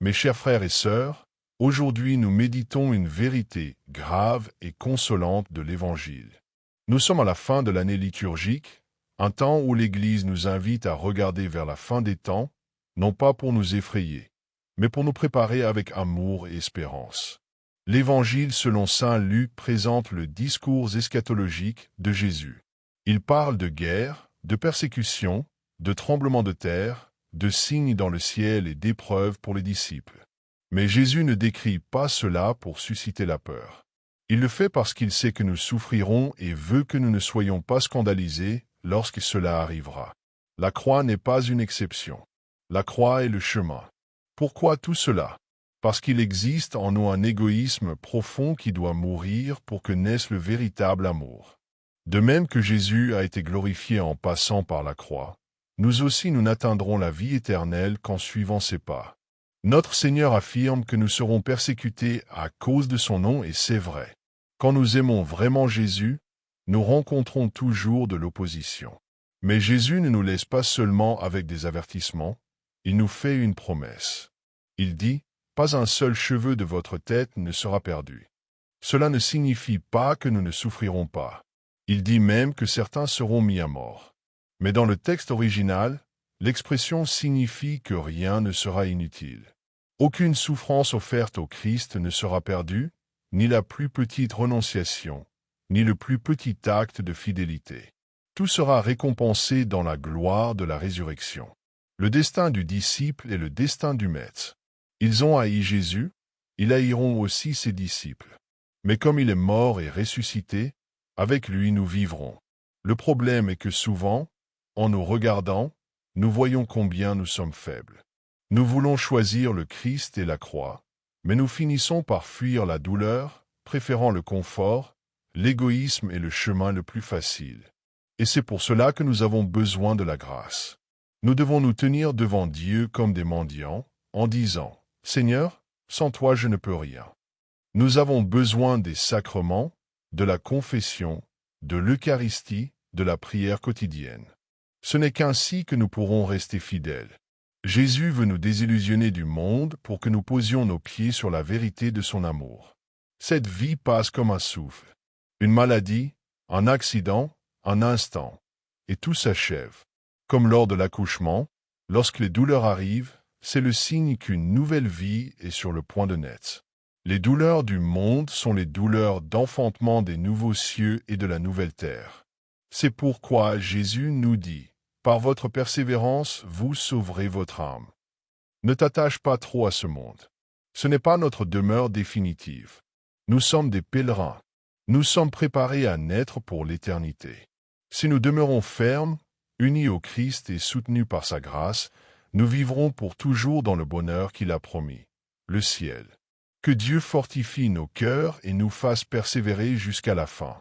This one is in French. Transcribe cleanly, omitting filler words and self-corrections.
Mes chers frères et sœurs, aujourd'hui nous méditons une vérité grave et consolante de l'Évangile. Nous sommes à la fin de l'année liturgique, un temps où l'Église nous invite à regarder vers la fin des temps, non pas pour nous effrayer, mais pour nous préparer avec amour et espérance. L'Évangile selon saint Luc présente le discours eschatologique de Jésus. Il parle de guerre, de persécution, de tremblements de terre, de signes dans le ciel et d'épreuves pour les disciples. Mais Jésus ne décrit pas cela pour susciter la peur. Il le fait parce qu'il sait que nous souffrirons et veut que nous ne soyons pas scandalisés lorsque cela arrivera. La croix n'est pas une exception. La croix est le chemin. Pourquoi tout cela? Parce qu'il existe en nous un égoïsme profond qui doit mourir pour que naisse le véritable amour. De même que Jésus a été glorifié en passant par la croix, nous aussi nous n'atteindrons la vie éternelle qu'en suivant ses pas. Notre Seigneur affirme que nous serons persécutés à cause de son nom et c'est vrai. Quand nous aimons vraiment Jésus, nous rencontrons toujours de l'opposition. Mais Jésus ne nous laisse pas seulement avec des avertissements, il nous fait une promesse. Il dit, « Pas un seul cheveu de votre tête ne sera perdu ». Cela ne signifie pas que nous ne souffrirons pas. Il dit même que certains seront mis à mort. Mais dans le texte original, l'expression signifie que rien ne sera inutile. Aucune souffrance offerte au Christ ne sera perdue, ni la plus petite renonciation, ni le plus petit acte de fidélité. Tout sera récompensé dans la gloire de la résurrection. Le destin du disciple est le destin du Maître. Ils ont haï Jésus, ils haïront aussi ses disciples. Mais comme il est mort et ressuscité, avec lui nous vivrons. Le problème est que souvent, en nous regardant, nous voyons combien nous sommes faibles. Nous voulons choisir le Christ et la croix, mais nous finissons par fuir la douleur, préférant le confort, l'égoïsme et le chemin le plus facile. Et c'est pour cela que nous avons besoin de la grâce. Nous devons nous tenir devant Dieu comme des mendiants, en disant, « Seigneur, sans toi je ne peux rien ». Nous avons besoin des sacrements, de la confession, de l'Eucharistie, de la prière quotidienne. Ce n'est qu'ainsi que nous pourrons rester fidèles. Jésus veut nous désillusionner du monde pour que nous posions nos pieds sur la vérité de son amour. Cette vie passe comme un souffle. Une maladie, un accident, un instant, et tout s'achève. Comme lors de l'accouchement, lorsque les douleurs arrivent, c'est le signe qu'une nouvelle vie est sur le point de naître. Les douleurs du monde sont les douleurs d'enfantement des nouveaux cieux et de la nouvelle terre. C'est pourquoi Jésus nous dit, « Par votre persévérance, vous sauverez votre âme. » Ne t'attache pas trop à ce monde. Ce n'est pas notre demeure définitive. Nous sommes des pèlerins. Nous sommes préparés à naître pour l'éternité. Si nous demeurons fermes, unis au Christ et soutenus par sa grâce, nous vivrons pour toujours dans le bonheur qu'il a promis, le ciel. Que Dieu fortifie nos cœurs et nous fasse persévérer jusqu'à la fin.